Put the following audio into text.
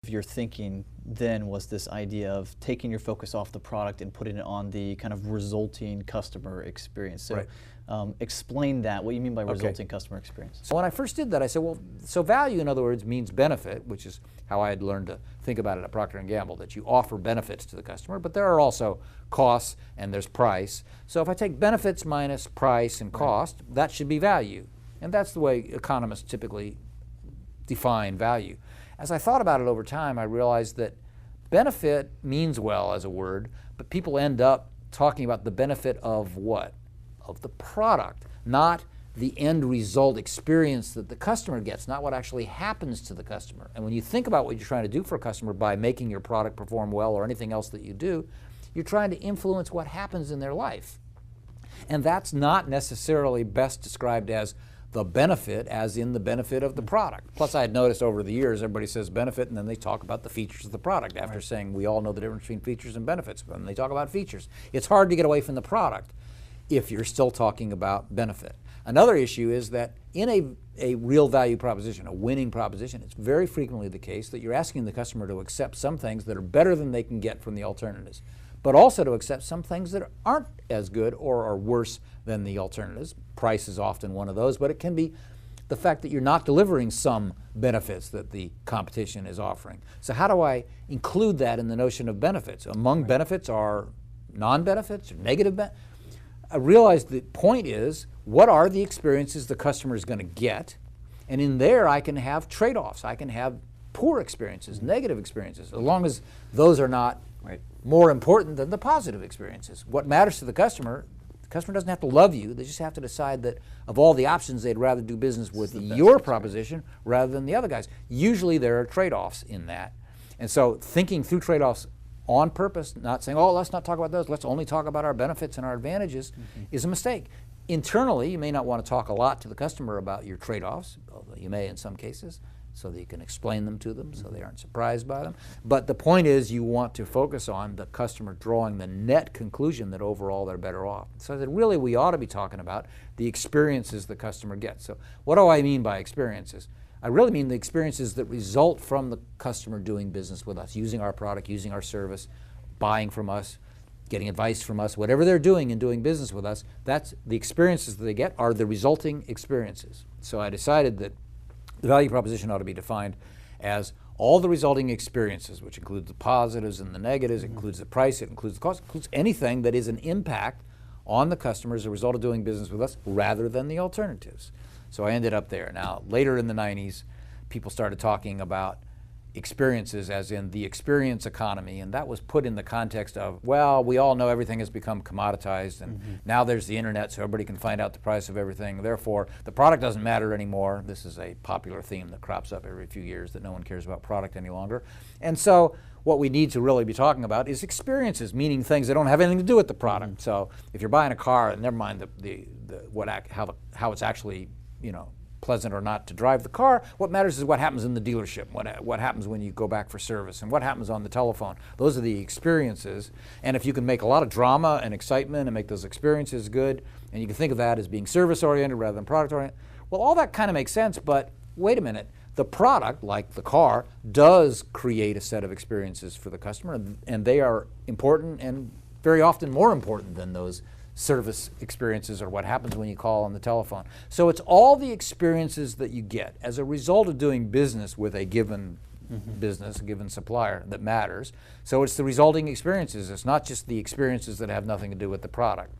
Your thinking then was this idea of taking your focus off the product and putting it on the kind of resulting customer experience. So right. Explain that, what you mean by resulting customer experience. So when I first did that, I said, well, so value, in other words, means benefit, which is how I had learned to think about it at Procter & Gamble, that you offer benefits to the customer, but there are also costs and there's price. So if I take benefits minus price and cost, that should be value. And that's the way economists typically define value. As I thought about it over time, I realized that benefit means well as a word, but people end up talking about the benefit of what? Of the product, not the end result experience that the customer gets, not what actually happens to the customer. And when you think about what you're trying to do for a customer by making your product perform well or anything else that you do, you're trying to influence what happens in their life. And that's not necessarily best described as the benefit, as in the benefit of the product. Plus, I had noticed over the years, everybody says benefit, and then they talk about the features of the product after saying we all know the difference between features and benefits, but then they talk about features. It's hard to get away from the product if you're still talking about benefit. Another issue is that in a real value proposition, a winning proposition, it's very frequently the case that you're asking the customer to accept some things that are better than they can get from the alternatives, but also to accept some things that aren't as good or are worse than the alternatives. Price is often one of those, but it can be the fact that you're not delivering some benefits that the competition is offering. So how do I include that in the notion of benefits? Among benefits are non-benefits or negative benefits. I realized the point is, what are the experiences the customer is going to get? And in there I can have trade-offs. I can have poor experiences, negative experiences, as long as those are not more important than the positive experiences. What matters to the customer doesn't have to love you, they just have to decide that of all the options they'd rather do business with your proposition rather than the other guys. Usually there are trade-offs in that. And so thinking through trade-offs on purpose, not saying, oh, let's not talk about those, let's only talk about our benefits and our advantages, is a mistake. Internally, you may not want to talk a lot to the customer about your trade-offs, although you may in some cases, so that you can explain them to them so they aren't surprised by them. But the point is you want to focus on the customer drawing the net conclusion that overall they're better off. So that really we ought to be talking about the experiences the customer gets. So what do I mean by experiences? I really mean the experiences that result from the customer doing business with us, using our product, using our service, buying from us, getting advice from us, whatever they're doing in doing business with us, that's the experiences that they get are the resulting experiences. So I decided that the value proposition ought to be defined as all the resulting experiences, which includes the positives and the negatives, it includes the price, it includes the cost, it includes anything that is an impact on the customer as a result of doing business with us rather than the alternatives. So I ended up there. Now, later in the 90s, people started talking about experiences as in the experience economy, and that was put in the context of, well, we all know everything has become commoditized, and now there's the internet so everybody can find out the price of everything. Therefore, the product doesn't matter anymore. This is a popular theme that crops up every few years, that no one cares about product any longer. And so what we need to really be talking about is experiences, meaning things that don't have anything to do with the product. So if you're buying a car, never mind how it's actually, pleasant or not to drive the car. What matters is what happens in the dealership, what happens when you go back for service, and what happens on the telephone. Those are the experiences. And if you can make a lot of drama and excitement and make those experiences good, and you can think of that as being service-oriented rather than product-oriented, well, all that kind of makes sense, but wait a minute. The product, like the car, does create a set of experiences for the customer, and they are important and very often more important than those service experiences or what happens when you call on the telephone. So it's all the experiences that you get as a result of doing business with a given business, a given supplier that matters. So it's the resulting experiences. It's not just the experiences that have nothing to do with the product.